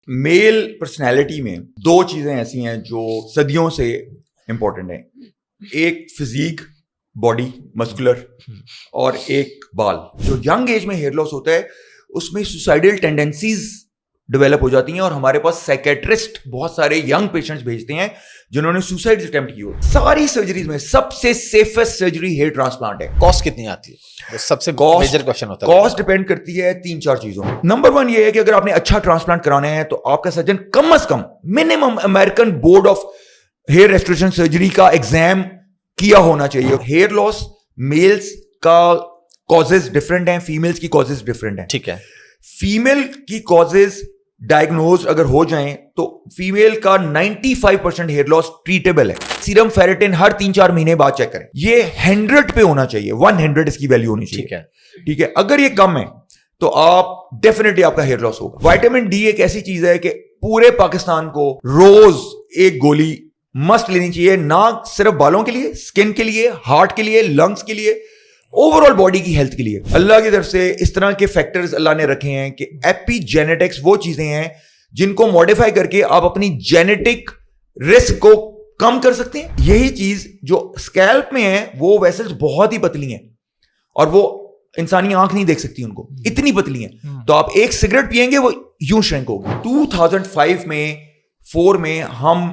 میل personality میں دو چیزیں ایسی ہیں جو صدیوں سے امپورٹنٹ ہیں. ایک فزیک باڈی مسکولر اور ایک بال. جو ینگ ایج میں ہیئر لاس ہوتا ہے اس میں سوسائڈل ٹینڈنسیز ڈیولپ ہو جاتی ہیں, اور ہمارے پاس سائکیٹرسٹ بہت سارے ینگ پیشنٹس بھیجتے ہیں جنہوں نے سوسائڈ اٹیمپٹ کی ہو. ساری سرجریز میں سب سے سیفسٹ سرجری ہیئر ٹرانسپلانٹ ہے. کاسٹ کتنی آتی ہے؟ سب سے میجر کوسچن ہوتا ہے. کاسٹ ڈیپینڈ کرتی ہے 3-4 چیزوں میں. نمبر 1 یہ ہے کہ اگر آپ نے اچھا ٹرانسپلانٹ کرانا ہے تو آپ کا سرجن کم از کم minimum American board of hair restoration surgery کا ایگزام کیا ہونا چاہیے. ہیئر لاس میلز کا کازز ڈفرینٹ ہیں, فیمیلز کی کازز ڈفرینٹ ہیں. ٹھیک ہے. فیمیل کی کازز ڈائگنوز اگر ہو جائیں تو فیمیل کا 95% ہیئر لاس ٹریٹیبل ہے. سیرم فیریٹن ہر 3-4 مہینے بعد چیک کریں. یہ 100 پہ ہونا چاہیے, 100 اس کی ویلیو ہونی چاہیے. ٹھیک ہے. اگر یہ کم ہے تو آپ ڈیفینیٹلی آپ کا ہیئر لاس ہوگا. وائٹامن ڈی ایک ایسی چیز ہے کہ پورے پاکستان کو روز ایک گولی مسٹ لینی چاہیے, نہ صرف بالوں کے لیے, اسکن کے لیے, ہارٹ کے لیے, لنگس کے لیے, اوور آل باڈی کی ہیلتھ کے لیے. اللہ کی طرف سے اس طرح کے فیکٹرز اللہ نے رکھے ہیں کہ ایپی جینیٹکس وہ چیزیں ہیں جن کو ماڈیفائی کر کے آپ اپنی جینیٹک رسک کو کم کر سکتے ہیں. یہی چیز جو اسکیلپ میں ہے وہ ویسلز بہت ہی پتلی ہیں اور وہ انسانی آنکھ نہیں دیکھ سکتی ان کو, اتنی پتلی ہیں. تو آپ ایک سگریٹ پیئیں گے وہ یوں شرنک ہوگی. 2005 میں 4 میں ہم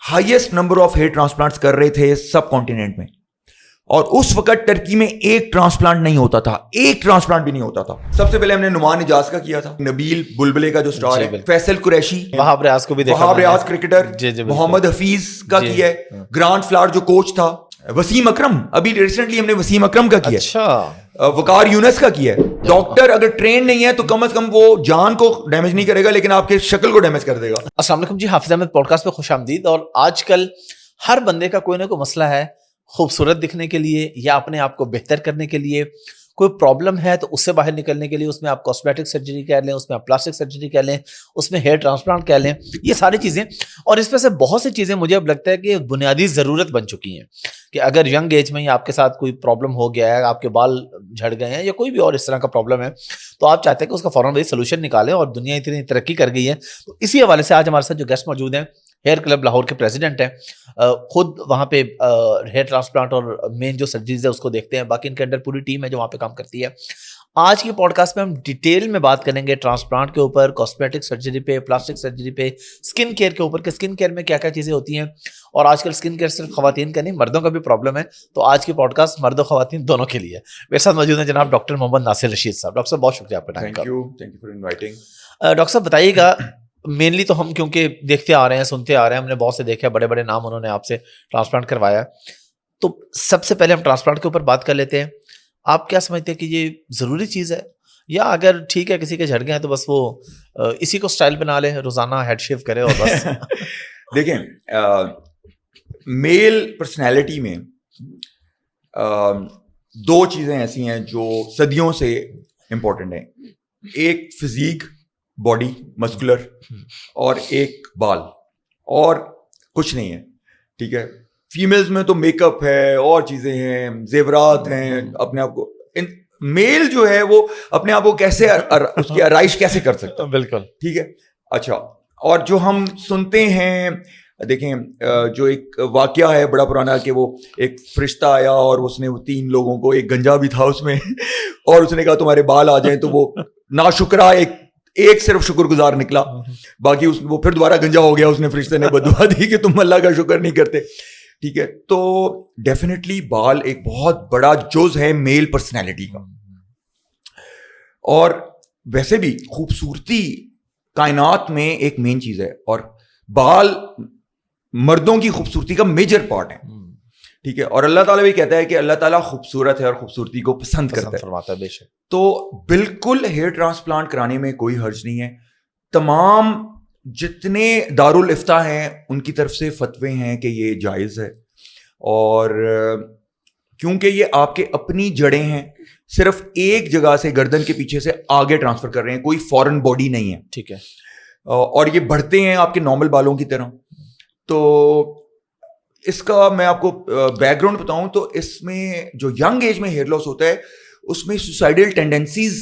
highest number of hair transplants کر رہے تھے سب کانٹیننٹ میں, اور اس وقت ٹرکی میں ایک ٹرانسپلانٹ نہیں ہوتا تھا, ایک ٹرانسپلانٹ بھی نہیں ہوتا تھا. سب سے پہلے ہم نے نعمان اجاز کا کیا تھا, نبیل بلبلے کا جو سٹار ہے, فیصل قریشی, وہاب ریاض کو بھی دیکھا, وہاب ریاض کرکٹر, محمد حفیظ کا کیا ہے, گرانٹ فلاور جو کوچ تھا, وسیم اکرم, ابھی ریسنٹلی ہم نے وسیم اکرم کا کیا, اچھا, وقار یونس کا کیا ہے. ڈاکٹر اگر ٹرین نہیں ہے تو کم از کم وہ جان کو ڈیمیج نہیں کرے گا لیکن آپ کے شکل کو ڈیمیج کر دے گا. السلام علیکم جی, حافظ احمد پوڈ کاسٹ پہ خوش آمدید. اور آج کل ہر بندے کا کوئی نہ کوئی مسئلہ ہے, خوبصورت دکھنے کے لیے یا اپنے آپ کو بہتر کرنے کے لیے. کوئی پرابلم ہے تو اس سے باہر نکلنے کے لیے اس میں آپ کاسمیٹک سرجری کہہ لیں, اس میں آپ پلاسٹک سرجری کہہ لیں, اس میں ہیئر ٹرانسپلانٹ کہہ لیں, یہ ساری چیزیں. اور اس میں سے بہت سی چیزیں مجھے اب لگتا ہے کہ بنیادی ضرورت بن چکی ہیں کہ اگر ینگ ایج میں ہی آپ کے ساتھ کوئی پرابلم ہو گیا ہے, آپ کے بال جھڑ گئے ہیں یا کوئی بھی اور اس طرح کا پرابلم ہے, تو آپ چاہتے ہیں کہ اس کا فوراً سولوشن نکالیں. اور دنیا اتنی ترقی کر گئی ہے, تو اسی حوالے سے آج ہمارے ساتھ جو گیسٹ موجود ہیں, ہیئر کلب لاہور کے پریزیڈنٹ ہیں, خود وہاں پہ ہیئر ٹرانسپلانٹ اور مین جو سرجریز ہے اس کو دیکھتے ہیں, باقی ان کے انڈر پوری ٹیم ہے جو وہاں پہ کام کرتی ہے. آج کی پوڈ کاسٹ میں ہم ڈیٹیل میں بات کریں گے ٹرانسپلانٹ کے اوپر, کاسمیٹک سرجری پہ, پلاسٹک سرجری پہ, اسکن کیئر کے اوپر کہ اسکن کیئر میں کیا کیا چیزیں ہوتی ہیں. اور آج کل اسکن کیئر صرف خواتین کا نہیں, مردوں کا بھی پرابلم ہے, تو آج کی پوڈ کاسٹ مرد و خواتین دونوں کے لیے. میرے ساتھ موجود ہیں جناب ڈاکٹر محمد ناصر رشید صاحب. ڈاکٹر صاحب بہت شکریہ آپ کا ٹائم کا. Thank you for inviting. Doctor صاحب بتائیے گا, مینلی تو ہم کیونکہ دیکھتے آ رہے ہیں, سنتے آ رہے ہیں, ہم نے بہت سے دیکھے, بڑے بڑے نام انہوں نے آپ سے ٹرانسپلانٹ کروایا, تو سب سے پہلے ہم ٹرانسپلانٹ کے اوپر بات کر لیتے ہیں. آپ کیا سمجھتے ہیں کہ یہ ضروری چیز ہے, یا اگر ٹھیک ہے کسی کے جھڑ گئے ہیں تو بس وہ اسی کو سٹائل بنا لے, روزانہ ہیڈ شیو کرے اور بس. دیکھیں, میل پرسنالٹی میں دو چیزیں ایسی ہیں جو صدیوں سے امپورٹنٹ ہیں. ایک فزیک باڈی مسکولر اور ایک بال, اور کچھ نہیں ہے. ٹھیک ہے. فیمیلز میں تو میک اپ ہے اور چیزیں ہیں, زیورات ہیں, اپنے آپ کو. میل جو ہے وہ اپنے آپ کو کیسے اس کی آرائش کیسے کر سکتا ہے. بالکل ٹھیک ہے. اچھا, اور جو ہم سنتے ہیں, دیکھیں جو ایک واقعہ ہے بڑا پرانا کہ وہ ایک فرشتہ آیا اور اس نے 3 لوگوں کو, ایک گنجا بھی تھا اس میں, اور اس نے کہا تمہارے بال آ جائیں, تو وہ ناشکرا ایک صرف شکر گزار نکلا, باقی وہ پھر دوبارہ گنجا ہو گیا. اس نے فرشتے نے بددعا دی کہ تم اللہ کا شکر نہیں کرتے. ٹھیک ہے. تو ڈیفینیٹلی بال ایک بہت بڑا جز ہے میل پرسنالٹی کا, اور ویسے بھی خوبصورتی کائنات میں ایک مین چیز ہے, اور بال مردوں کی خوبصورتی کا میجر پارٹ ہے. ٹھیک ہے. اور اللہ تعالیٰ بھی کہتا ہے کہ اللہ تعالیٰ خوبصورت ہے اور خوبصورتی کو پسند کرتا ہے. بے شک. تو بالکل ہیئر ٹرانسپلانٹ کرانے میں کوئی حرج نہیں ہے. تمام جتنے دارالافتاء ہیں ان کی طرف سے فتوے ہیں کہ یہ جائز ہے, اور کیونکہ یہ آپ کے اپنی جڑیں ہیں, صرف ایک جگہ سے گردن کے پیچھے سے آگے ٹرانسفر کر رہے ہیں, کوئی فورن باڈی نہیں ہے. ٹھیک ہے. اور یہ بڑھتے ہیں آپ کے نارمل بالوں کی طرح. تو اس کا میں آپ کو بیک گراؤنڈ بتاؤں تو اس میں جو ینگ ایج میں ہیئر لاس ہوتا ہے اس میں سوسائڈل ٹینڈنسیز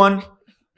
1,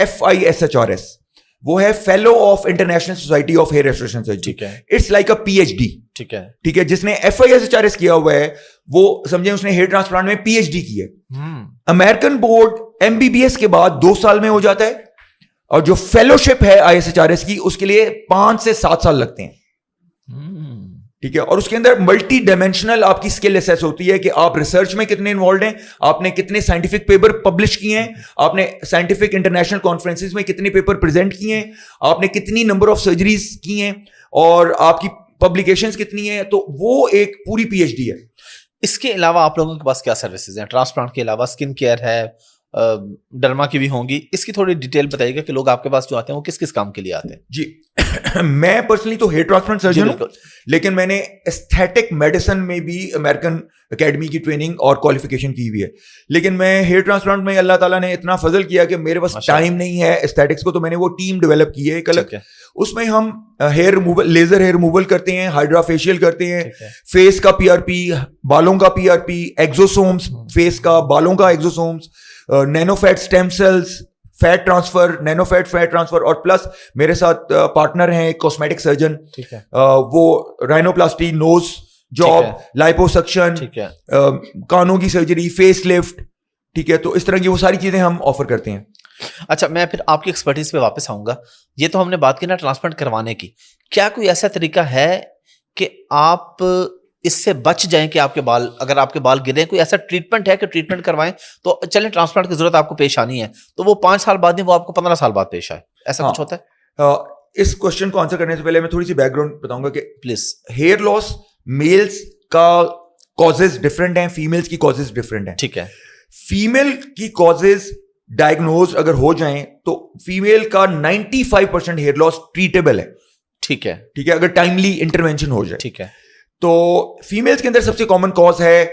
FISHRS, وہ ہے fellow of international society of hair restoration surgery. ٹھیک ہے. It's like a PhD. ٹھیک ہے. ٹھیک ہے. جس نے FISHRS کیا ہوا ہے وہ سمجھیں اس نے ہیئر ٹرانسپلانٹ میں PhD کی ہے. امیرکن بورڈ MBBS کے بعد 2 سال میں ہو جاتا ہے, اور جو فیلوشپ ہے ISHRS کی اس کے لیے 5 سے 7 سال لگتے ہیں. ٹھیک ہے. اور اس کے اندر ملٹی ڈائمینشنل آپ کی اسکل اسیس ہوتی ہے کہ آپ ریسرچ میں کتنے انوالوڈ ہیں, آپ نے کتنے سائنٹیفک پیپر پبلش کیے ہیں, آپ نے سائنٹیفک انٹرنیشنل کانفرنسز میں کتنے پیپر پریزنٹ کیے ہیں, آپ نے کتنی نمبر آف سرجریز کی ہیں, اور آپ کی پبلیکیشنز کتنی ہیں. تو وہ ایک پوری PhD ہے. اس کے علاوہ آپ لوگوں کے پاس کیا سروسز ہیں؟ ٹرانسپلانٹ کے علاوہ اسکن کیئر ہے, ڈرما کی بھی ہوں گی, اس کی تھوڑی ڈیٹیل بتائیے گا کہ لوگ آپ کے پاس جو آتے ہیں وہ کس کس کام کے لیے آتے ہیں؟ جی میں پرسنلی تو ہیئر ٹرانسپلانٹ سرجن ہوں, لیکن میں نے ایستھیٹک میڈیسن میں بھی امریکن اکیڈمی کی ٹریننگ اور کوالیفیکیشن کی ہوئی ہے. لیکن میں ہیئر ٹرانسپلانٹ میں اللہ تعالیٰ نے اتنا فضل کیا کہ میرے پاس ٹائم نہیں ہے ایستھیٹکس کو, تو میں نے وہ ٹیم ڈیولپ کی ہے ایک الگ. اس میں ہم hair removal, laser hair removal کرتے ہیں, ہائیڈرا فیشیل کرتے ہیں, فیس کا PRP, بالوں کا PRP, ایگزوسومس, فیس کا بالوں کا exosomes, nano fat stem cells, fat transfer, nano fat transfer, اور پلس میرے ساتھ پارٹنر ہیں کاسمیٹک سرجن, وہ رائنوپلاسٹی, نوز جاب, لائپوسکشن, کانوں کی سرجری, فیس لفٹ. ٹھیک ہے. تو اس طرح کی وہ ساری چیزیں ہم آفر کرتے ہیں. اچھا, میں پھر آپ کی ایکسپرٹیز پہ واپس آؤں گا. یہ تو ہم نے بات کی نا ٹرانسپلانٹ کروانے کی, کیا کوئی ایسا طریقہ ہے کہ آپ اس سے بچ جائیں کہ آپ کے بال, اگر آپ کے بال گریں, کوئی ایسا ٹریٹمنٹ ہے کہ ٹریٹمنٹ کروائیں تو چلیں ٹرانسپلانٹ کی ضرورت آپ کو پیش آنی ہے تو وہ 5 سال بعد نہیں, وہ آپ کو 15 سال بعد پیش آئے, ایسا کچھ ہوتا ہے؟ اس کوشچن کو آنسر کرنے سے پہلے میں تھوڑی سی بیک گراؤنڈ بتاؤں گا کہ پلیز. ہیئر لاس میلز کا کازز ڈفرینٹ ہیں, فیمیلز کی کازز ڈفرینٹ ہیں. ٹھیک ہے. فیمیل کی کازز ڈائگنوز اگر ہو جائیں تو فیمیل کا 95% ہیئر لاس ٹریٹیبل ہے. ٹھیک ہے. ٹھیک ہے, اگر ٹائملی انٹرونشن ہو جائے. ٹھیک ہے. تو فیمیلز کے اندر سب سے کامن کاز ہے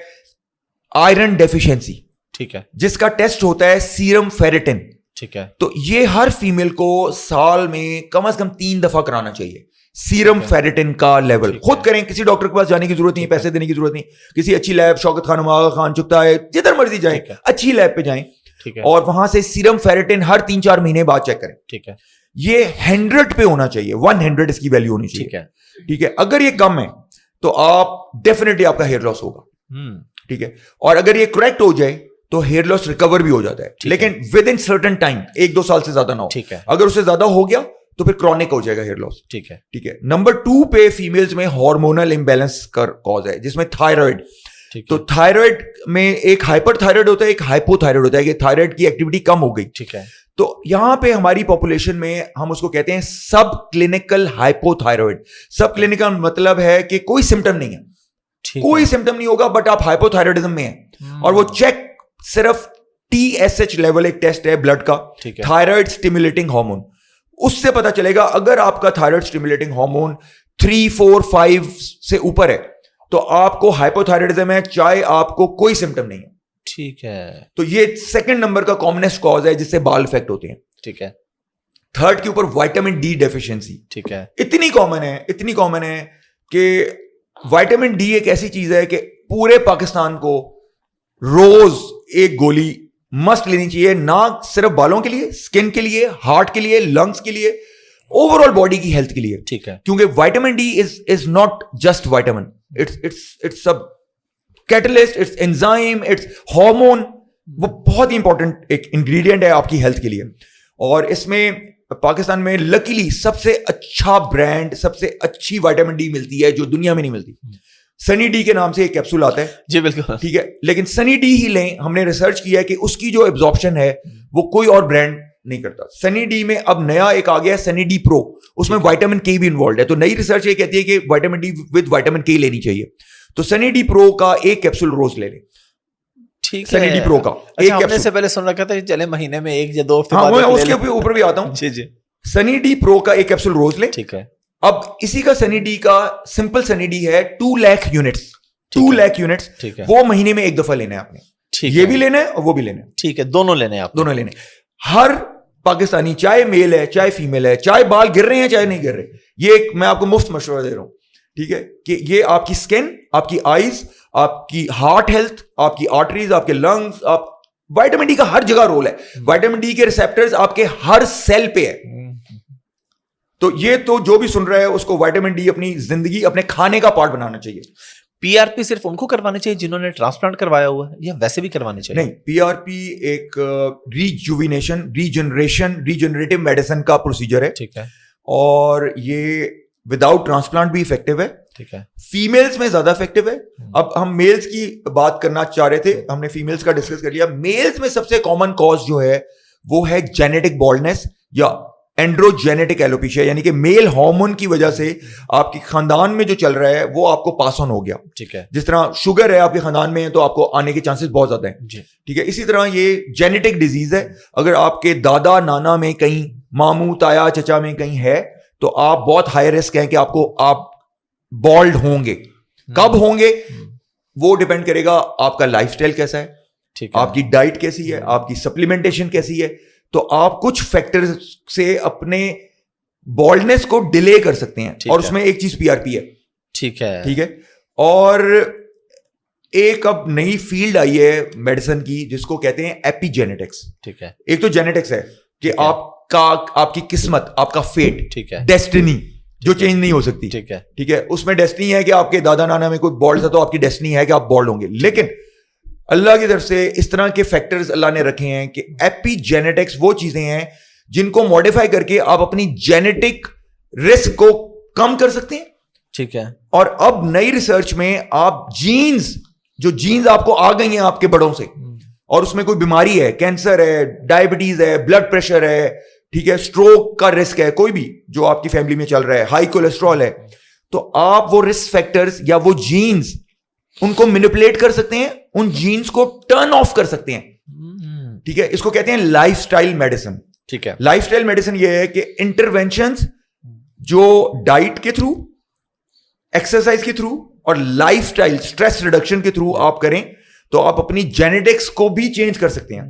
آئرن ڈیفیشنسی. ٹھیک ہے. جس کا ٹیسٹ ہوتا ہے سیرم فیریٹن. ٹھیک ہے. تو یہ ہر فیمیل کو سال میں کم از کم 3 دفعہ کرانا چاہیے. سیرم فیریٹن کا لیول خود کریں, کسی ڈاکٹر کے پاس جانے کی ضرورت نہیں, پیسے دینے کی ضرورت نہیں, کسی اچھی لیب, شوکت خانم, آغا خان, چکتا ہے, جدھر مرضی جائیں, اچھی لیب پہ جائیں, اور وہاں سے سیرم فیریٹن ہر 3-4 مہینے بعد چیک کریں. ٹھیک ہے. یہ 100 پہ ہونا چاہیے, 100 اس کی ویلیو ہونی چاہیے. ٹھیک ہے. ٹھیک ہے. اگر یہ کم ہے تو آپ ڈیفینیٹلی آپ کا ہیئر لاس ہوگا. ٹھیک ہے. اور اگر یہ کریکٹ ہو جائے تو ہیئر لاس ریکور بھی ہو جاتا ہے, لیکن ود ان سرٹن ٹائم, 1-2 سال سے زیادہ نہ ہو. ٹھیک ہے. اگر اس سے زیادہ ہو گیا تو پھر کرونک ہو جائے گا ہیئر لاس. ٹھیک ہے. ٹھیک ہے. نمبر 2 پہ فیمیلز میں ہارمونل امبیلنس کا کاز ہے, جس میں تھائرائڈ. تو تھائرائڈ میں ایک ہائپر تھائرائڈ ہوتا ہے, ایک ہائپو تھائرائڈ ہوتا ہے, کہ تھائرائڈ کی ایکٹیویٹی کم ہو گئی. ٹھیک ہے. تو یہاں پہ ہماری پاپولیشن میں ہم اس کو کہتے ہیں سب کلینکل ہائپو تھائرائڈ. سب کلینکل مطلب ہے کہ کوئی سمٹم نہیں ہے, کوئی سمٹم نہیں ہوگا, بٹ آپ ہائپو تھائرائڈزم میں ہیں, اور وہ چیک صرف TSH لیول, ایک ٹیسٹ ہے بلڈ کا, تھائرائڈ اسٹیمولیٹنگ ہارمون, اس سے پتا چلے گا. اگر آپ کا تھائرائڈ اسٹیمولیٹنگ ہارمون 3, 4, 5 سے اوپر ہے تو آپ کو ہائپو تھائرائڈزم ہے, چاہے آپ کو کوئی سمٹم نہیں ہے. ٹھیک ہے. تو یہ 2nd نمبر کا کامنسٹ کاز ہے جس سے بال افیکٹ ہوتے ہیں. ٹھیک ہے. 3rd کے اوپر وائٹامن ڈی ڈیفیشنسی. ٹھیک ہے. اتنی کامن ہے کہ وائٹامن ڈی ایک ایسی چیز ہے کہ پورے پاکستان کو روز ایک گولی مسٹ لینی چاہیے, نہ صرف بالوں کے لیے, اسکن کے لیے, ہارٹ کے لیے, لنگس کے لیے, اوور آل باڈی کی ہیلتھ کے لیے. ٹھیک ہے. کیونکہ vitamin D is not just vitamin, it's catalyst, it's enzyme, it's hormone. وہ بہت ہی امپورٹنٹ ایک انگریڈینٹ ہے آپ کی ہیلتھ کے لیے. اور اس میں پاکستان میں لکیلی سب سے اچھا برانڈ, سب سے اچھی وائٹامن ڈی ملتی ہے جو دنیا میں نہیں ملتی. سنی ڈی کے نام سے ایک کیپسول آتا ہے. جی بالکل. ٹھیک ہے. لیکن سنی ڈی ہی لیں, ہم نے ریسرچ کیا ہے کہ اس کی جو ایبزارپشن ہے وہ کوئی اور برانڈ نہیں کرتا. سنی ڈی میں اب نیا ایک آ گیا ہے, سنی ڈی پرو, اس میں وائٹامن کے بھی انوالوڈ ہے. تو نئی ریسرچ یہ کہتی ہے کہ وائٹامن ڈی ود وائٹامن کے لینی چاہیے. تو سنی ڈی پرو کا ایک کیپسول روز لے لیں. ٹھیک سنی ڈی پرو کا ایک کیپسول سے پہلے سن رکھا تھا چلے مہینے میں 1 یا 2 ہفتے بعد, میں اس کے اوپر بھی آتا ہوں. جی جی. سنی ڈی پرو کا ایک کیپسول روز لیں. ٹھیک ہے. اب اسی کا سنی ڈی کا سمپل سنی ڈی ہے 2 لاکھ یونٹس. 2 لاکھ یونٹس وہ مہینے میں 1 دفعہ لینا ہے آپ نے. یہ بھی لینا ہے اور وہ بھی لینا ہے. ٹھیک ہے. دونوں لینے ہیں آپ, دونوں لینے. ہر پاکستانی, چاہے میل ہے چاہے فیمیل ہے, چاہے بال گر رہے ہیں چاہے نہیں گر رہے, یہ ایک میں آپ کو مفت مشورہ دے رہا ہوں. ٹھیک ہے. کہ یہ آپ کی اسکن, آپ کی آئیز, آپ کی ہارٹ ہیلتھ, آپ کی آرٹریز, آپ کے لنگس, آپ وائٹامن ڈی کا ہر جگہ رول ہے. وائٹامن ڈی کے ریسپٹرز آپ کے ہر سیل پہ ہے. تو یہ تو جو بھی سن رہا ہے اس کو وائٹامن ڈی اپنی زندگی اپنے کھانے کا پارٹ بنانا چاہیے. پی آر پی صرف ان کو کروانے چاہیے جنہوں نے ٹرانسپلانٹ کروایا ہوا ہے یا ویسے بھی کروانے چاہیے؟ نہیں, پی آر پی ایک ریجنریٹو میڈیسن کا پروسیجر ہے. ٹھیک ہے. اور یہ وداؤٹ ٹرانسپلانٹ بھی افیکٹو ہے. ٹھیک ہے. فیمیلز میں زیادہ افیکٹو ہے. اب ہم میلز کی بات کرنا چاہ رہے تھے, ہم نے فیمیلز کا ڈسکس کر لیا. میلز میں سب سے کامن کاز جو ہے وہ ہے جینیٹک بالڈنس یا اینڈروجینیٹک ایلوپیشیا, یعنی کہ میل ہارمون کی وجہ سے آپ کے خاندان میں جو چل رہا ہے وہ آپ کو پاس آن ہو گیا. ٹھیک ہے. جس طرح شوگر ہے آپ کے خاندان میں تو آپ کو آنے کے چانسز بہت زیادہ ہیں. ٹھیک ہے. اسی طرح یہ جینیٹک ڈیزیز ہے. اگر آپ کے دادا نانا میں کہیں, ماموں تایا چچا میں کہیں ہے تو آپ بہت ہائی رسک ہیں کہ آپ بالڈ ہوں گے. کب ہوں گے وہ ڈیپینڈ کرے گا آپ کا لائف اسٹائل کیسا ہے, آپ کی ڈائٹ کیسی ہے, آپ کی سپلیمنٹیشن کیسی ہے. تو آپ کچھ فیکٹر سے اپنے بالڈنس کو ڈیلے کر سکتے ہیں, اور اس میں ایک چیز پی آر پی ہے. ٹھیک ہے. ٹھیک ہے. اور ایک اب نئی فیلڈ آئی ہے میڈیسن کی جس کو کہتے ہیں ایپی جینیٹکس. ٹھیک ہے. ایک تو جینیٹکس ہے کہ آپ کی قسمت, آپ کا فیٹ, ٹھیک ہے, ڈیسٹنی جو چینج نہیں ہو سکتی. ٹھیک ہے. ٹھیک ہے. اس میں ڈیسٹنی ہے کہ آپ کے دادا نانا میں کوئی بالڈ ہے تو آپ کی ڈیسٹنی ہے کہ آپ بالڈ ہوں گے. لیکن اللہ کی طرف سے اس طرح کے فیکٹرز اللہ نے رکھے ہیں کہ ایپی جینیٹکس وہ چیزیں ہیں جن کو ماڈیفائی کر کے آپ اپنی جینیٹک رسک کو کم کر سکتے ہیں. ٹھیک ہے. اور اب نئی ریسرچ میں آپ جینز آپ کو آ گئی ہیں آپ کے بڑوں سے, اور اس میں کوئی بیماری ہے, کینسر ہے, ڈائبٹیز ہے, بلڈ پریشر ہے, ٹھیک ہے, اسٹروک کا رسک ہے, کوئی بھی جو آپ کی فیملی میں چل رہا ہے, ہائی کولیسٹرول ہے, تو آپ وہ رسک فیکٹرز یا وہ جینز ان کو مینیپولیٹ کر سکتے ہیں, ان جینز کو ٹرن آف کر سکتے ہیں. ٹھیک ہے. اس کو کہتے ہیں لائف اسٹائل میڈیسن. ٹھیک ہے. لائف اسٹائل میڈیسن یہ ہے کہ انٹرونشنز جو ڈائٹ کے تھرو, ایکسرسائز کے تھرو اور لائف اسٹائل اسٹریس ریڈکشن کے تھرو آپ کریں تو آپ اپنی جینیٹکس کو بھی چینج کر سکتے ہیں.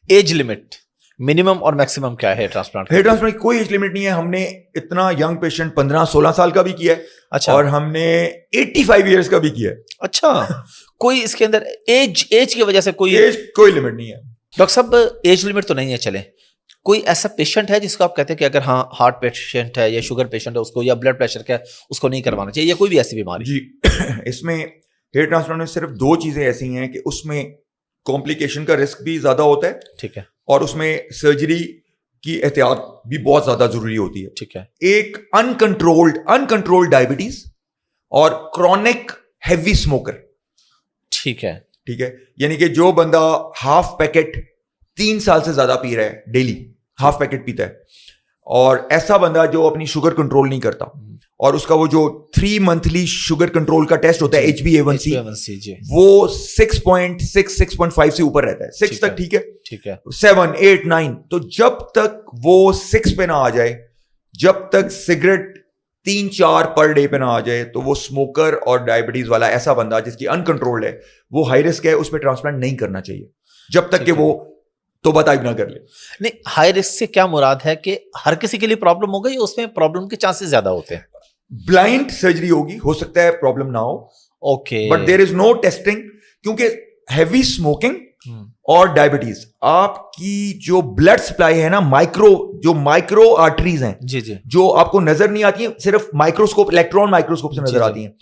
ایج لمٹ منیمم اور میکسیمم کیا ہے ٹرانسپلانٹ؟ ہیئر ٹرانسپلانٹ کوئی ایج لمٹ نہیں ہے. ہم نے اتنا ینگ پیشنٹ 15-16 سال کا بھی کیا ہے. اچھا. اور ہم نے 85 ایئرس کا بھی کیا ہے. اچھا. کوئی اس کے اندر ایج کی وجہ سے کوئی لمٹ نہیں ہے ڈاکٹر صاحب؟ ایج لمٹ تو نہیں ہے. چلے کوئی ایسا پیشنٹ ہے جس کو آپ کہتے ہیں کہ اگر ہاں ہارٹ پیشنٹ ہے یا شوگر پیشنٹ ہے اس کو, یا بلڈ پریشر کا اس کو نہیں کروانا چاہیے, یا کوئی بھی ایسی بیماری؟ جی اس میں ہیئر ٹرانسپلانٹ میں صرف 2 چیزیں ایسی ہیں کہ اس میں کمپلیکیشن کا رسک بھی زیادہ ہوتا ہے. ٹھیک ہے. اور اس میں سرجری کی احتیاط بھی بہت زیادہ ضروری ہوتی ہے. ٹھیک ہے. ایک انکنٹرولڈ ڈائبٹیز اور کرونک ہیوی اسموکر. ٹھیک ہے. ٹھیک ہے. یعنی کہ جو بندہ ہاف پیکٹ 3 سال سے زیادہ پی رہا ہے, ڈیلی ہاف پیکٹ پیتا ہے, اور ایسا بندہ جو اپنی شوگر کنٹرول نہیں کرتا, اور اس کا وہ جو 3 منتھلی شوگر کنٹرول کا ٹیسٹ ہوتا ہے HbA1c, وہ 6.6-6.5 سے اوپر رہتا ہے, 6 تک. ٹھیک ہے. ٹھیک ہے. 7, 8, 9. تو جب تک وہ 6 پہ نہ آ جائے, جب تک سگریٹ 3-4 پر ڈے پہ نہ آ جائے, تو وہ اسموکر اور ڈائبٹیز والا ایسا بندہ جس کی انکنٹرولڈ ہے, وہ ہائی رسک ہے, اس پہ ٹرانسپلانٹ نہیں کرنا چاہیے جب تک کہ وہ توبہ طائب نہ کر لے. نہیں, ہائی رسک سے کیا مراد ہے کہ ہر کسی کے لیے پرابلم ہوگا یا اس میں پرابلم کے چانسز زیادہ ہوتے ہیں؟ بلائنڈ سرجری ہوگی, ہو سکتا ہے پرابلم نہ ہو. Okay. But there is no testing, کیونکہ ہیوی اسموکنگ اور ڈائبٹیز آپ کی جو بلڈ سپلائی ہے نا, مائکرو آرٹریز ہیں, جی جی, جو آپ کو نظر نہیں آتی ہیں, صرف مائکروسکوپ, الیکٹران مائکروسکوپ سے نظر آتی ہیں,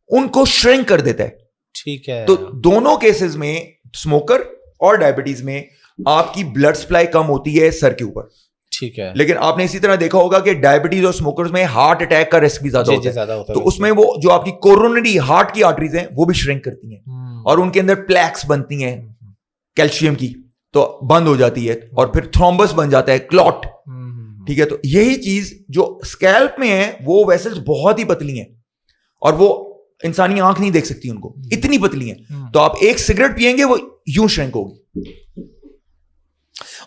ان کو شرنک کر دیتا ہے. ٹھیک ہے. تو دونوں کیسز میں, اسموکر اور ڈائبٹیز میں, آپ کی بلڈ سپلائی کم ہوتی ہے سر کے اوپر. ٹھیک ہے. لیکن آپ نے اسی طرح دیکھا ہوگا کہ ڈائبٹیز اور اسموکرز میں ہارٹ اٹیک کا رسک بھی زیادہ ہوتا ہے. تو اس میں وہ جو آپ کی کورونری ہارٹ کی آرٹریز ہیں وہ بھی شرنک کرتی ہیں, اور ان کے اندر پلیکس بنتی ہیں کیلشیم کی, تو بند ہو جاتی ہے, اور پھر تھرومبس بن جاتا ہے, کلوٹ. ٹھیک ہے. تو یہی چیز جو اسکیلپ میں ہے وہ ویسلز بہت ہی پتلی ہیں, اور وہ انسانی آنکھ نہیں دیکھ سکتی ان کو, اتنی پتلی ہیں. تو آپ ایک سگریٹ پیئیں گے وہ یوں شرنک ہوگی.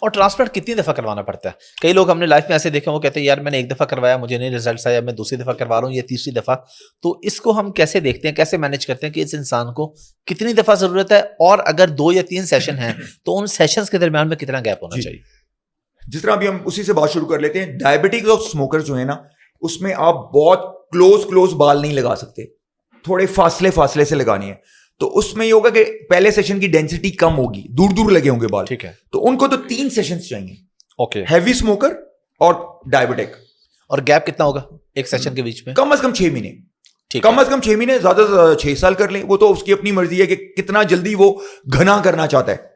اور ٹرانسپلانٹ کتنی دفعہ کروانا پڑتا ہے؟ کئی لوگ ہم نے لائف میں ایسے دیکھے, وہ کہتے ہیں یار میں نے 1 دفعہ کروایا, مجھے نہیں ریزلٹس آیا, میں دوسری دفعہ کروا رہا ہوں یا تیسری دفعہ. تو اس کو ہم کیسے دیکھتے ہیں, کیسے مینج کرتے ہیں کہ اس انسان کو کتنی دفعہ ضرورت ہے, اور اگر 2 یا 3 سیشن ہیں تو ان سیشنز کے درمیان میں کتنا گیپ ہونا چاہیے؟ جس طرح ابھی ہم اسی سے بات شروع کر لیتے ہیں. ڈائبٹک اور اسموکر جو ہے نا, اس میں آپ بہت کلوز بال نہیں لگا سکتے, تھوڑے فاصلے سے لگانی ہے. تو اس میں یہ ہوگا کہ پہلے سیشن کی ڈینسٹی کم ہوگی, دور لگے ہوں گے بال. ٹھیک ہے. تو ان کو تو 3 سیشنز چاہیے. اوکے. ہیوی اسموکر اور ڈائبٹک. اور گیپ کتنا ہوگا ایک سیشن کے بیچ میں؟ کم از کم 6 مہینے. ٹھیک کم از کم 6 مہینے, زیادہ سے زیادہ 6 سال کر لیں, وہ تو اس کی اپنی مرضی ہے کہ کتنا جلدی وہ گھنا کرنا چاہتا ہے.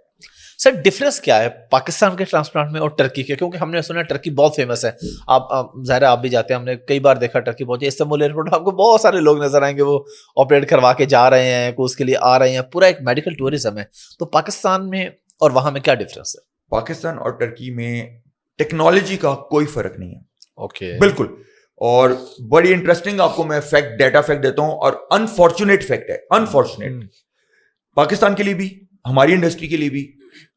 سر ڈفرنس کیا ہے پاکستان کے ٹرانسپلانٹ میں اور ٹرکی کے؟ کیونکہ ہم نے سنا ٹرکی بہت فیمس ہے, آپ ظاہر آپ بھی جاتے ہیں, ہم نے کئی بار دیکھا ٹرکی پہنچے, استنبول ایئرپورٹ آپ کو بہت سارے لوگ نظر آئیں گے, وہ آپریٹ کروا کے جا رہے ہیں, کوئی اس کے لیے آ رہے ہیں, پورا ایک میڈیکل ٹورزم ہے. تو پاکستان میں اور وہاں میں کیا ڈفرنس ہے؟ پاکستان اور ٹرکی میں ٹیکنالوجی کا کوئی فرق نہیں ہے. اوکے, بالکل. اور بڑی انٹرسٹنگ آپ کو میں فیکٹ, ڈیٹا فیکٹ دیتا ہوں, اور انفارچونیٹ فیکٹ ہے, انفارچونیٹ پاکستان کے لیے بھی, ہماری انڈسٹری کے لیے بھی,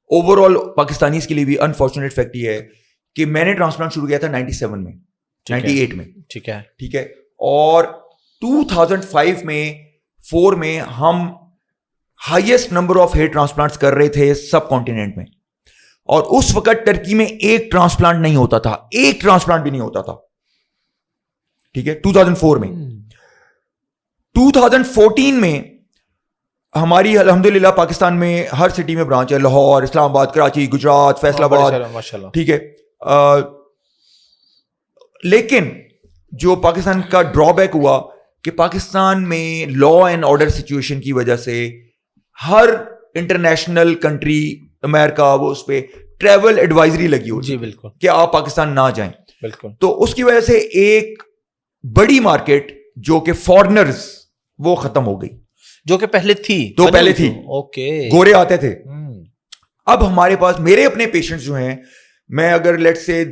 اوور آل پاکستانیز کے لیے بھی انفارچونیٹ فیکٹ یہ ہے کہ میں نے ٹرانسپلانٹ شروع کیا تھا 97 میں, 98 میں. ٹھیک ہے, ٹھیک ہے. اور 2005 میں 4 میں ہم highest number of hair transplants کر رہے تھے سب کانٹیننٹ میں, اور اس وقت ٹرکی میں ایک ٹرانسپلانٹ نہیں ہوتا تھا, ایک ٹرانسپلانٹ بھی نہیں ہوتا تھا. ٹھیک ہے, 2004 میں. 2014 میں ہماری الحمدللہ پاکستان میں ہر سٹی میں برانچ ہے, لاہور, اسلام آباد, کراچی, گجرات, فیصل آباد, ٹھیک ہے. لیکن جو پاکستان کا ڈرا بیک ہوا کہ پاکستان میں لا اینڈ آرڈر سچویشن کی وجہ سے ہر انٹرنیشنل کنٹری, امریکہ, وہ اس پہ ٹریول ایڈوائزری لگی ہوئی. جی بالکل, کہ آپ پاکستان نہ جائیں. بالکل. تو اس کی وجہ سے ایک بڑی مارکیٹ جو کہ فارنرز, وہ ختم ہو گئی, جو کہ پہلے تھی, تو پہلے تھی. اوکے, گورے آتے تھے. اب ہمارے پاس, میرے اپنے پیشنٹس جو ہیں, میں اگر لیٹ سے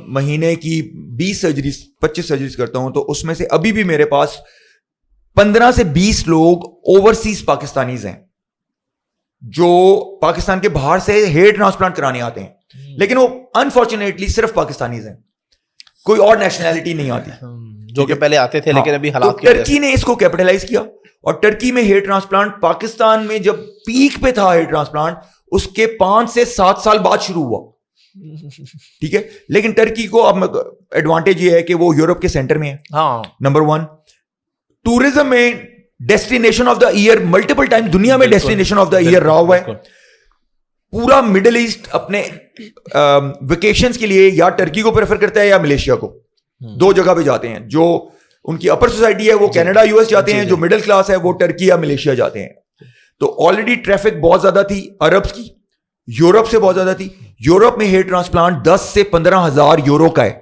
مہینے کی 20 سرجریز 25 سرجریز کرتا ہوں, تو اس میں سے ابھی بھی میرے پاس 15 سے 20 لوگ اوورسیز پاکستانیز ہیں جو پاکستان کے باہر سے ہیئر ٹرانسپلانٹ کرانے آتے ہیں, لیکن وہ انفارچونیٹلی صرف پاکستانیز ہیں, کوئی اور نیشنلٹی نہیں آتی, جو کہ پہلے آتے تھے لیکن ابھی حالات. ٹرکی نے اس کو کیپٹلائز کیا, اور ٹرکی میں ہیئر ٹرانسپلانٹ پاکستان میں جب پیک پہ تھا ہیئر ٹرانسپلانٹ, اس کے 5 سے 7 سال بعد شروع ہوا. ٹھیک ہے, لیکن ٹرکی کو اب ایڈوانٹیج یہ ہے کہ وہ یورپ کے سینٹر میں ہے. ہاں, نمبر 1 ٹورزم میں destination of the year, multiple time دنیا میں ڈیسٹینیشن آف دا ایئر رہا ہوا ہے. پورا مڈل ایسٹ اپنے ویکیشنز کے لیے یا ٹرکی کو پریفر کرتا ہے یا ملیشیا کو, 2 جگہ پہ جاتے ہیں. جو ان کی اپر سوسائٹی ہے وہ کینیڈا, یو ایس جاتے ہیں, جو مڈل کلاس ہے وہ ٹرکی یا ملیشیا جاتے ہیں. تو آلریڈی ٹریفک بہت زیادہ تھی عربز کی, یورپ سے بہت زیادہ تھی. یورپ میں ہیئر ٹرانسپلانٹ 10 سے 15 ہزار یورو کا ہے,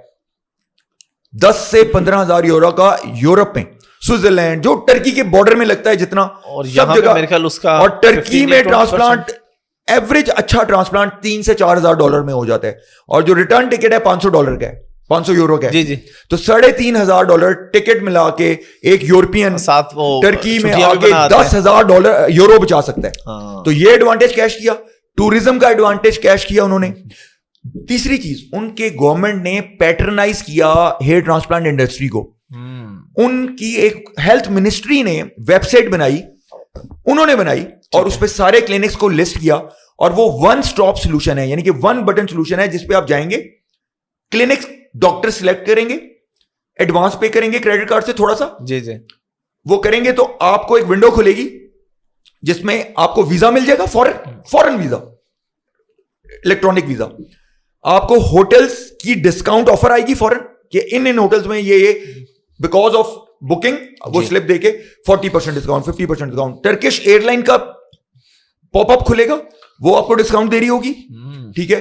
10 سے 15 ہزار یورو کا یورپ میں. سوئٹزرلینڈ جو ٹرکی کے بارڈر میں لگتا ہے جتنا, اور یہاں پہ میرے خیال اس کا, اور ٹرکی میں ٹرانسپلانٹ ایوریج اچھا ٹرانسپلانٹ 3 سے 4 ہزار ڈالر میں ہو جاتا ہے, اور جو ریٹرن ٹکٹ ہے $500 کا ہے, 500 یورو کا ہے. جی جی, تو $3,500 ٹکٹ ملا کے ایک یورپین ساتھ وہ ٹرکی میں آ کے $10,000 یورو بچا سکتا ہے. تو یہ ایڈوانٹیج کیش کیا, ٹوریزم کا ایڈوانٹیج کیش کیا انہوں نے. تیسری چیز, ان کے گورنمنٹ نے پیٹرنائز کیا ہیئر ٹرانسپلانٹ انڈسٹری کو. ان کی ایک ہیلتھ منسٹری نے ویب سائٹ بنائی, انہوں نے بنائی, اور اس پہ سارے کلینکس کو لسٹ کیا, اور وہ 1 اسٹاپ سولوشن ہے, یعنی کہ 1 بٹن سولوشن ہے جس پہ آپ جائیں گے, کلینکس ڈاکٹر سلیکٹ کریں گے, ایڈوانس پے کریں گے کریڈٹ کارڈ سے تھوڑا سا, جی جی, وہ کریں گے تو آپ کو ایک ونڈو کھلے گی جس میں آپ کو ویزا مل جائے گا, فورن ویزا, الیکٹرانک ویزا. آپ کو ہوٹلز کی ڈسکاؤنٹ آفر آئے گی فورن, کہ ان ہوٹلز میں یہ بیکاز آف بکنگ, وہ سلپ دے کے 40% discount, 50% discount. Turkish airline کا پاپ اپ کھلے گا, وہ آپ کو ڈسکاؤنٹ دے رہی ہوگی. ٹھیک ہے,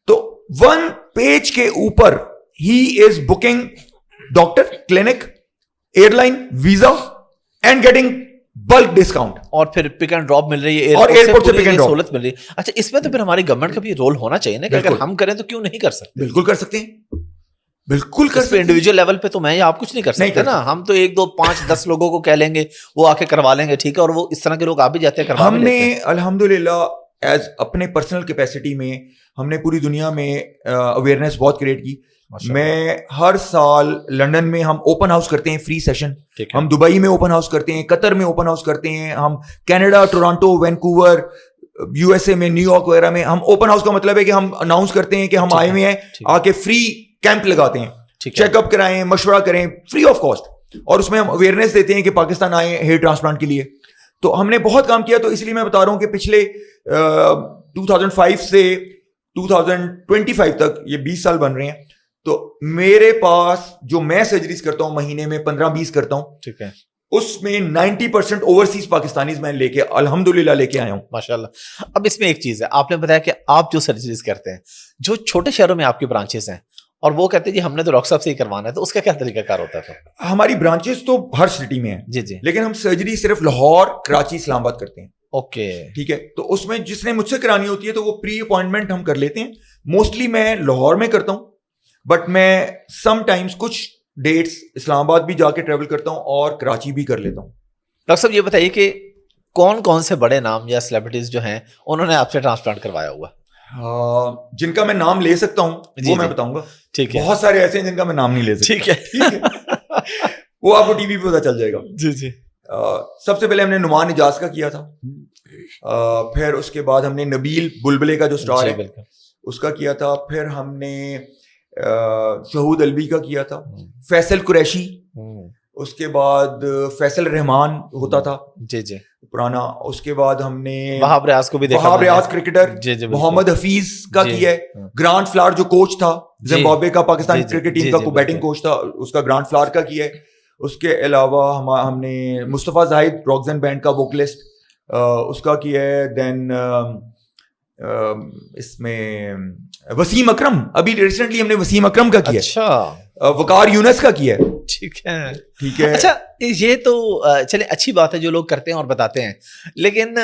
تو 1 پیج کے اوپر ہی is booking doctor, clinic, airline, visa and getting bulk discount, اور پھر پک اینڈ ڈراپ مل رہی ہے, اور ایئرپورٹ سے پک اینڈ سہولت مل رہی ہے. اچھا, اس میں تو پھر ہماری گورنمنٹ کا بھی رول ہونا چاہیے نا, کہ اگر ہم کریں تو کیوں نہیں کر سکتے؟ بالکل کر سکتے ہیں, بالکل کر سکتے ہیں. انڈیویجول لیول پہ تو میں یا آپ کچھ نہیں کر سکتے نا, ہم تو 1 2 5 10 لوگوں کو کہہ لیں گے, وہ آ کے کروا لیں گے. ٹھیک ہے, اور وہ اس طرح کے لوگ آ بھی جاتے ہیں, کروا بھی لیتے ہیں. ہم نے الحمدللہ ایز اپنے پرسنل کیپیسٹی میں ہم نے پوری دنیا میں اویئرنیس بہت کریٹ کی. میں ہر سال لنڈن میں ہم اوپن ہاؤس کرتے ہیں, فری سیشن. ہم دبئی میں اوپن ہاؤس کرتے ہیں, قطر میں اوپن ہاؤس کرتے ہیں, ہم Canada, Toronto, Vancouver, U S A میں, نیو یارک وغیرہ میں. ہم اوپن ہاؤس کا مطلب ہے کہ ہم اناؤنس کرتے ہیں کہ ہم آئے ہوئے ہیں, آ کے فری کیمپ لگاتے ہیں, چیک اپ کرائیں, مشورہ کریں, فری آف کاسٹ, اور اس میں ہم اویئرنیس دیتے ہیں کہ پاکستان آئے ہیئر ٹرانسپلانٹ کے لیے. تو ہم نے بہت کام کیا. تو اس لیے میں بتا رہا ہوں کہ پچھلے 2005 سے 2025 تک, یہ 20 سال بن رہے ہیں, تو میرے پاس جو میں سرجریز کرتا ہوں مہینے میں 15-20 کرتا ہوں, ٹھیک ہے, اس میں 90% اوورسیز پاکستانیز میں لے کے الحمدللہ لے کے آیا ہوں. ماشاءاللہ. اب اس میں ایک چیز ہے, آپ نے بتایا کہ آپ جو سرجریز کرتے ہیں, جو چھوٹے شہروں میں آپ کی برانچز ہیں اور وہ کہتے ہیں جی ہم نے تو ڈاکٹر صاحب سے ہی کروانا ہے, تو اس کا کیا طریقہ کار ہوتا ہے؟ ہماری برانچز تو ہر سٹی میں ہیں جی جی, لیکن ہم سرجری صرف لاہور, کراچی, اسلام آباد کرتے ہیں. اوکے, ٹھیک ہے, تو اس میں جس نے مجھ سے کرانی ہوتی ہے تو وہ پری اپوائنٹمنٹ ہم کر لیتے ہیں. موسٹلی میں لاہور میں کرتا ہوں, بٹ میں سم ٹائمز کچھ ڈیٹس اسلام آباد بھی جا کے ٹریول کرتا ہوں اور کراچی بھی کر لیتا ہوں. ڈاکٹر صاحب یہ بتائیے کہ کون کون سے بڑے نام یا سیلیبریٹیز جو ہیں انہوں نے آپ سے ٹرانسپلانٹ کروایا ہوا؟ جن کا میں نام لے سکتا ہوں وہ میں بتاؤں گا. ٹھیک ہے, بہت سارے ایسے ہیں جن کا میں نام نہیں لے سکتا. ٹھیک ہے, وہ آپ کو ٹی وی پہ پتا چل جائے گا. جی جی. سب سے پہلے ہم نے نعمان اجاز کا کیا تھا, پھر اس کے بعد ہم نے نبیل بلبلے کا جو سٹار ہے اس کا کیا تھا, پھر ہم نے شہود الوی کا کیا تھا, فیصل قریشی, اس کے بعد فیصل رحمان ہوتا تھا جی جی پرانا, اس کے بعد ہم نے وہاب ریاض کو بھی دیکھا, وہاب ریاض کرکٹر, محمد حفیظ کا کیا ہے, گرانٹ فلاور جو کوچ تھا زمبابوے کا, پاکستان کرکٹ ٹیم کا بیٹنگ کوچ تھا, اس کا گرانٹ فلاور کا کیا ہے. اس کے علاوہ ہم نے مصطفیٰ زاہد راکزن بینڈ کا ووکلسٹ, اس کا کیا ہے. دین اس میں وسیم اکرم, ابھی ریسنٹلی ہم نے وسیم اکرم کا کیا. اچھا, وقار یونس کا کیا ہے. ٹھیک ہے, ٹھیک ہے. اچھا یہ تو چلے اچھی بات ہے جو لوگ کرتے ہیں اور بتاتے ہیں, لیکن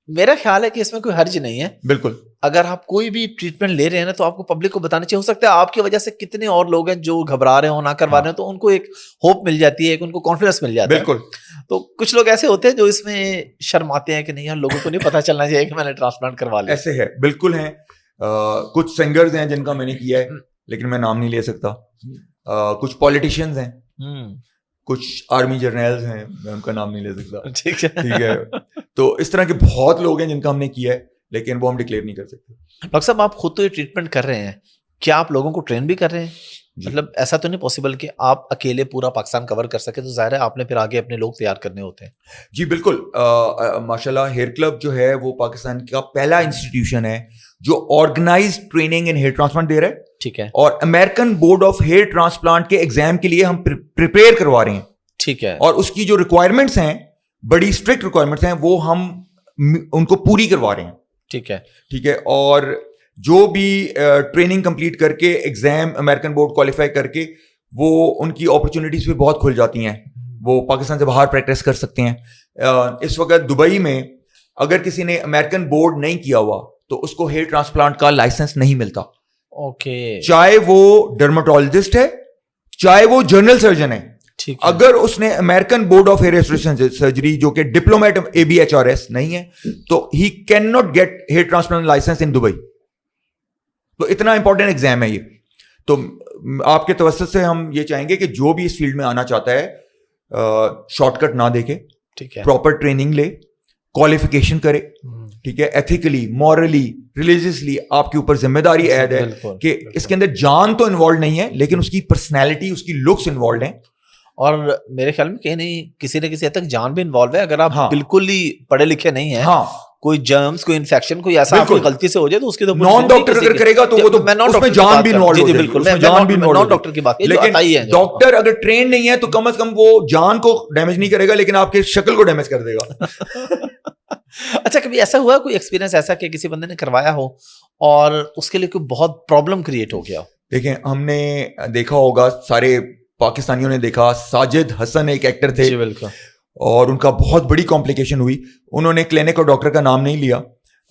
میرا خیال ہے کہ اس میں کوئی حرج نہیں ہے. بالکل, اگر آپ کوئی بھی ٹریٹمنٹ لے رہے ہیں نا تو آپ کو پبلک کو بتانا چاہیے. ہو سکتا ہے آپ کی وجہ سے کتنے اور لوگ ہیں جو گھبرا رہے ہوں, نہ کروا رہے ہیں, تو ان کو ایک ہوپ مل جاتی ہے, ایک ان کو کانفیڈنس مل جاتا ہے. بالکل. تو کچھ لوگ ایسے ہوتے ہیں جو اس میں شرماتے ہیں کہ نہیں یار لوگوں کو نہیں پتا چلنا چاہیے کہ میں نے ٹرانسپلانٹ کروا لیا. ایسے ہے, بالکل ہیں. کچھ سنگرز ہیں جن کا میں نے کیا ہے لیکن میں نام نہیں لے سکتا. کچھ پولیٹیشینز ہیں, کچھ آرمی جرنیلز ہیں, میں ان کا نام نہیں لے سکتا. ٹھیک ہے, ٹھیک ہے. تو اس طرح کے بہت لوگ ہیں جن کا ہم نے کیا ہے لیکن وہ ہم ڈکلیئر نہیں کر سکتے. ڈاکٹر صاحب آپ خود تو یہ ٹریٹمنٹ کر رہے ہیں, کیا آپ لوگوں کو ٹرین بھی کر رہے ہیں؟ مطلب ایسا تو نہیں پاسبل کہ آپ اکیلے پورا پاکستان کور کر سکے, تو ظاہر ہے آپ نے پھر آگے اپنے لوگ تیار کرنے ہوتے ہیں. جی بالکل. ماشاءاللہ ہیئر کلب جو ہے وہ پاکستان کا پہلا انسٹیٹیوشن ہے جو organized training in hair transplant دے رہا ہے. ٹھیک ہے, اور American board of hair transplant کے ایگزام کے لیے ہم پریپیئر کروا رہے ہیں. ٹھیک ہے, اور اس کی جو ریکوائرمنٹس ہیں, بڑی اسٹرکٹ ریکوائرمنٹس ہیں, وہ ہم ان کو پوری کروا رہے ہیں. ٹھیک ہے, ٹھیک ہے. اور جو بھی ٹریننگ کمپلیٹ کر کے ایگزام امریکن بورڈ کوالیفائی کر کے, وہ ان کی اپرچونیٹیز بھی بہت کھل جاتی ہیں, وہ پاکستان سے باہر پریکٹس کر سکتے ہیں. اس وقت دبئی میں اگر کسی نے امریکن بورڈ نہیں کیا ہوا تو اس کو ہیئر ٹرانسپلانٹ کا لائسنس نہیں ملتا. اوکے, چاہے وہ ڈرماٹولوجسٹ ہے, چاہے وہ جنرل سرجن ہے. اگر اس نے American board of hair surgery جو کہ ڈپلومیٹ ABHRS نہیں ہے تو ہی can not get hair transplant licence in Dubai. تو اتنا امپورٹنٹ ایگزام ہے یہ. تو آپ کے توسط سے ہم یہ چاہیں گے کہ جو بھی اس فیلڈ میں آنا چاہتا ہے شارٹ کٹ نہ دیکھے, ٹھیک ہے, پراپر ٹریننگ لے, کوالیفیکیشن کرے. ٹھیک ہے, ایتھیکلی, مورلی, ریلیجیسلی آپ کے اوپر ذمہ داری عائد ہے کہ اس کے اندر جان تو انوالوڈ نہیں ہے لیکن اس کی پرسنالٹی, اس کی لکس انوالوڈ ہیں. اور میرے خیال میں کہیں نہیں کسی نہ کسی حد تک جان بھی انوالو ہے. اگر آپ بالکل ہی پڑھے لکھے نہیں ہیں, کوئی جرمز, کوئی انفیکشن, کوئی ایسا کوئی غلطی سے ہو جائے تو اس کی تو نان ڈاکٹر اگر کرے گا تو وہ تو اس میں جان بھی انوالو ہو جائے گی. بالکل, میں جان بھی انوالو نان ڈاکٹر کی بات ہے, لیکن ڈاکٹر اگر ٹرین نہیں ہے تو کم از کم وہ جان کو ڈیمیج نہیں کرے گا لیکن آپ کے شکل کو ڈیمیج کر دے گا. اچھا, کبھی ایسا ہوا کوئی ایکسپیرینس ایسا کہ کسی بندے نے کروایا ہو اور اس کے لیے کوئی بہت پرابلم کریٹ ہو گیا ہو؟ دیکھیں, ہم نے دیکھا ہوگا, سارے پاکستانیوں نے دیکھا, ساجد حسن ایک ایکٹر تھے اور ان کا بہت بڑی کمپلیکیشن ہوئی. انہوں نے کلینک اور ڈاکٹر کا نام نہیں لیا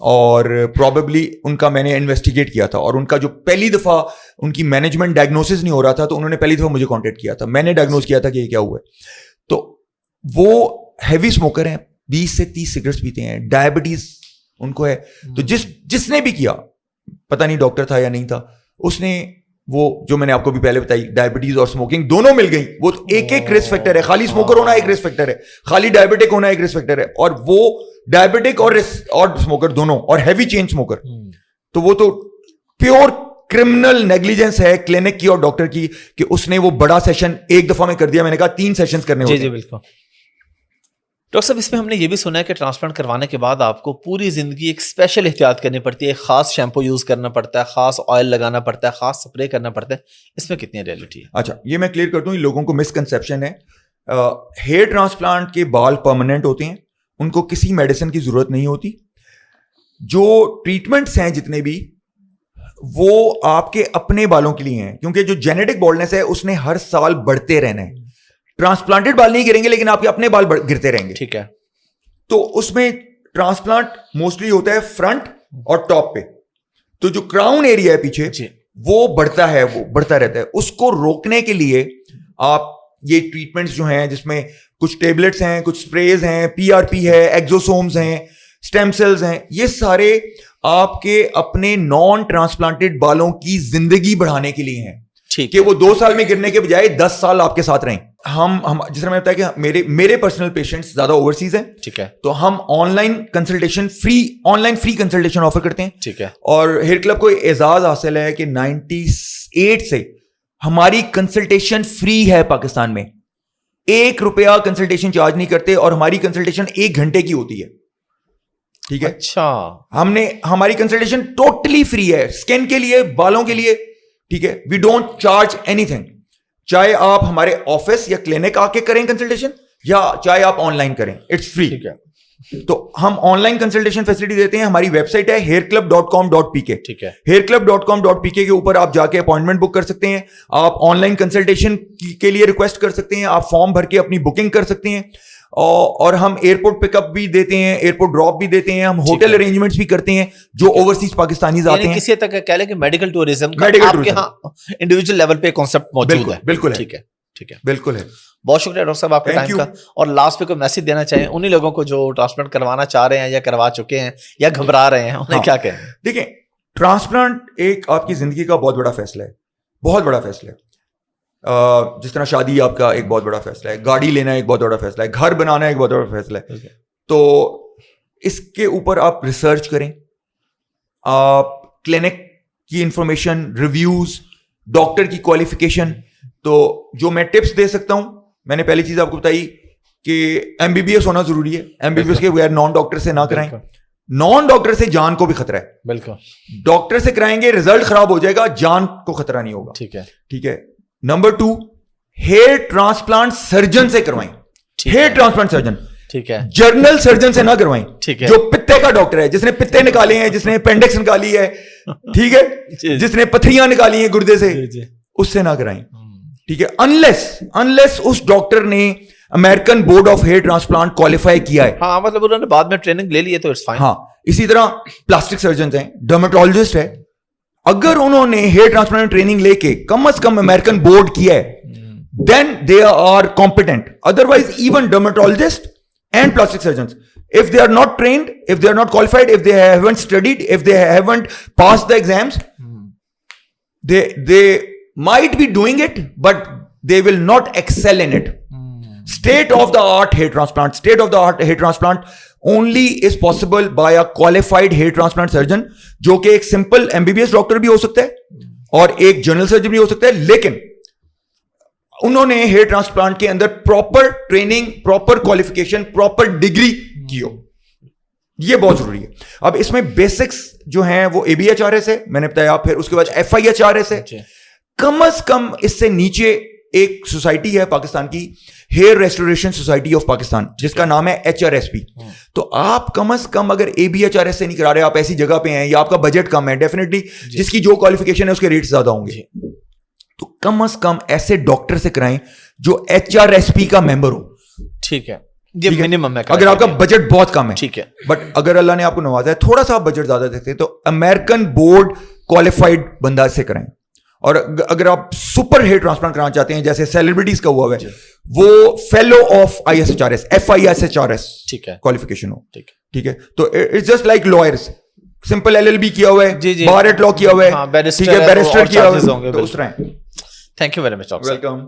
اور پروبیبلی ان کا میں نے انویسٹیگیٹ کیا تھا, اور ان کا جو پہلی دفعہ ان کی مینجمنٹ ڈائگنوسس نہیں ہو رہا تھا تو انہوں نے پہلی دفعہ مجھے کانٹیکٹ کیا تھا. میں نے ڈائگنوز کیا تھا کہ یہ کیا ہوا ہے. تو وہ ہیوی اسموکر ہیں, 20 سے 30 سگریٹس پیتے ہیں, ڈائبٹیز ان کو ہے. تو جس نے بھی کیا, پتہ نہیں ڈاکٹر تھا یا نہیں تھا, اس نے وہ جو میں نے آپ کو بھی پہلے بتائی, ڈائبٹیز اور اسموکنگ دونوں مل گئی. وہ ایک رسک فیکٹر ہے, خالی اسموکر ہونا ایک رسک فیکٹر ہے, خالی ڈائبٹک ہونا ایک رسک فیکٹر ہے, اور وہ ڈائبٹک اور اسموکر دونوں, اور ہیوی چین اسموکر, تو وہ تو پیور کرمنل نیگلیجنس ہے کلینک کی اور ڈاکٹر کی کہ اس نے وہ بڑا سیشن ایک دفعہ میں کر دیا. میں نے کہا 3 سیشنز کرنے ہوتے ہیں. جی بالکل. ڈاکٹر صاحب اس میں ہم نے یہ بھی سنا ہے کہ ٹرانسپلانٹ کروانے کے بعد آپ کو پوری زندگی ایک اسپیشل احتیاط کرنی پڑتی ہے, ایک خاص شیمپو یوز کرنا پڑتا ہے, خاص آئل لگانا پڑتا ہے, خاص سپرے کرنا پڑتا ہے, اس میں کتنی ریئلٹی ہے؟ اچھا یہ میں کلیئر کر دوں, لوگوں کو مسکنسیپشن ہے. ہیئر ٹرانسپلانٹ کے بال پرماننٹ ہوتے ہیں, ان کو کسی میڈیسن کی ضرورت نہیں ہوتی. جو ٹریٹمنٹس ہیں جتنے بھی وہ آپ کے اپنے بالوں کے لیے ہیں, کیونکہ جو جینیٹک بالڈنس ہے اس نے ہر سال بڑھتے رہنا ہے. ٹرانسپلانٹڈ بال نہیں گریں گے لیکن آپ کے اپنے بال گرتے رہیں گے. ٹھیک ہے. تو اس میں ٹرانسپلانٹ موسٹلی ہوتا ہے فرنٹ اور ٹاپ پہ, تو جو کراؤن ایریا ہے پیچھے وہ بڑھتا ہے, وہ بڑھتا رہتا ہے. اس کو روکنے کے لیے آپ یہ ٹریٹمنٹس جو ہیں جس میں کچھ ٹیبلٹس ہیں, کچھ سپریز ہیں, PRP ہے, ایگزوسومز ہیں, اسٹیم سیلز ہیں, یہ سارے آپ کے اپنے نان ٹرانسپلانٹڈ بالوں کی زندگی بڑھانے کے لیے ہیں کہ وہ 2 سال میں گرنے کے بجائے 10 سال آپ کے ساتھ رہیں. ہم جس طرح میں بتایا کہ میرے پرسنل پیشنٹس زیادہ اوورسیز ہیں, ٹھیک ہے, تو ہم on line free consultation offer کرتے ہیں. ٹھیک ہے. اور ہیئر کلب کو اعزاز حاصل ہے کہ 98 سے ہماری کنسلٹیشن فری ہے پاکستان میں. 1 روپیہ کنسلٹیشن چارج نہیں کرتے اور ہماری کنسلٹیشن 1 گھنٹے کی ہوتی ہے. ٹھیک ہے. اچھا, ہماری کنسلٹیشن ٹوٹلی فری ہے, اسکن کے لیے, بالوں کے لیے. ٹھیک ہے. We don't charge anything, چاہے آپ ہمارے آفس یا کلینک آ کے کریں کنسلٹیشن یا چاہے آپ آن لائن کریں, اٹس فری. ٹھیک ہے. تو ہم آن لائن کنسلٹیشن فیسلٹی دیتے ہیں. ہماری ویب سائٹ ہے hairclub.com.pk. ٹھیک ہے. hairclub.com.pk کے اوپر آپ جا کے اپوائنٹمنٹ بک کر سکتے ہیں. آپ آن لائن کنسلٹیشن کے لیے ریکویسٹ کر سکتے ہیں. آپ فارم بھر کے اپنی بکنگ کر سکتے ہیں. اور ہم ایئرپورٹ پک اپ بھی دیتے ہیں, ایئرپورٹ ڈراپ بھی دیتے ہیں. ہم ہوٹل ارینجمنٹس بھی کرتے ہیں جو اوورسیز پاکستانیز آتے ہیں. کسی تک کہہ لیں کہ میڈیکل ٹورزم کا آپ کے ہاں انڈیویجول لیول پہ کانسیپٹ موجود ہے. بالکل ہے. ٹھیک ہے. ٹھیک ہے, بالکل ہے. بہت شکریہ ڈاکٹر صاحب آپ کے ٹائم کا. اور لاسٹ پہ کوئی میسج دینا چاہیں انہیں لوگوں کو جو ٹرانسپلانٹ کروانا چاہ رہے ہیں یا کروا چکے ہیں یا گھبرا رہے ہیں, انہیں کیا کہیں؟ دیکھیں, ٹرانسپلانٹ ایک آپ کی زندگی کا بہت بڑا فیصلہ ہے, بہت بڑا فیصلہ ہے. جس طرح شادی آپ کا ایک بہت بڑا فیصلہ ہے, گاڑی لینا ایک بہت بڑا فیصلہ ہے, گھر بنانا ایک بہت بڑا فیصلہ ہے. تو اس کے اوپر آپ ریسرچ کریں, آپ کلینک کی انفارمیشن, ریویوز, ڈاکٹر کی کوالیفیکیشن. تو جو میں ٹپس دے سکتا ہوں, میں نے پہلی چیز آپ کو بتائی کہ MBBS ہونا ضروری ہے. MBBS کے بغیر نان ڈاکٹر سے نہ کرائیں. نان ڈاکٹر سے جان کو بھی خطرہ ہے. بالکل. ڈاکٹر سے کرائیں گے رزلٹ خراب ہو جائے گا, جان کو خطرہ نہیں ہوگا. ٹھیک ہے. ٹھیک ہے. نمبر 2, ہیئر ٹرانسپلانٹ سرجن سے کروائیں. ہیئر ٹرانسپلانٹ سرجن, ٹھیک ہے, جرنل سرجن سے نہ کروائیں. ٹھیک ہے. جو پتے کا ڈاکٹر ہے, جس نے پتے نکالے ہیں, جس نے اپینڈکس نکالی ہے, ٹھیک ہے, جس نے پتھریاں نکالی ہیں گردے سے, اس سے نہ کرائیں. ٹھیک ہے. انلیس اس ڈاکٹر نے American board of hair transplant qualify کیا ہے. ہاں, مطلب انہوں نے بعد میں ٹریننگ لے لی ہے تو اٹس فائن. ہاں. اسی طرح پلاسٹک سرجنز ہیں, ڈرمیٹولوجسٹ ہے, اگر انہوں نے ہیئر ٹرانسپلانٹ ٹریننگ لے کے کم از کم امریکن بورڈ کیا ہے, then they are competent. Otherwise, even dermatologists and plastic surgeons, if they are not trained, if they are not qualified, if they haven't studied, if they haven't passed the exams, they might be doing it, but they will not excel in it. State of the art hair transplant only is possible by a qualified hair transplant surgeon, جو کہ ایک simple MBBS doctor بھی ہو سکتا ہے اور ایک general surgeon بھی ہو سکتا ہے, لیکن انہوں نے ہیئر ٹرانسپلانٹ کے اندر proper training, proper qualification, proper degree کی ہو. یہ بہت ضروری ہے. اب اس میں بیسکس جو ہیں وہ ABHRS ہے, میں نے بتایا, پھر اس کے بعد FIHRS ہے. کم از کم اس سے نیچے ایک سوسائٹی ہے پاکستان کی, hair restoration society of Pakistan, جس کا نام ہے HRSP. تو آپ کم از کم اگر ABHRS سے نہیں کرا رہے, آپ ایسی جگہ پہ ہیں یا آپ کا بجٹ کم ہے, ڈیفینیٹلی جس کی جو کوالیفیکیشن ہے اس کے ریٹ زیادہ ہوں گے. تو کم از کم ایسے ڈاکٹر سے کرائیں جو HRSP کا ممبر ہو. ٹھیک ہے. یہ منیمم ہے اگر آپ کا بجٹ بہت کم ہے. ٹھیک ہے. بٹ اگر اللہ نے آپ کو نوازا ہے, تھوڑا سا آپ بجٹ زیادہ دیتے ہیں, تو امریکن بورڈ کوالیفائڈ بندہ سے کرائیں. اور اگر آپ سپر ہیئر ٹرانسپلانٹ کرانا چاہتے ہیں جیسے سیلیبریٹیز کا ہوا ہے, وہ fellow of ISHRS FISHRS qualification ہو. ٹھیک ہے. تو it's just like lawyers, simple LLB کیا ہوا ہے, بار ایٹ لا کیا ہوا ہے, بیرسٹر کیا ہوا ہے, تو اس طرح. Thank you very much. Welcome.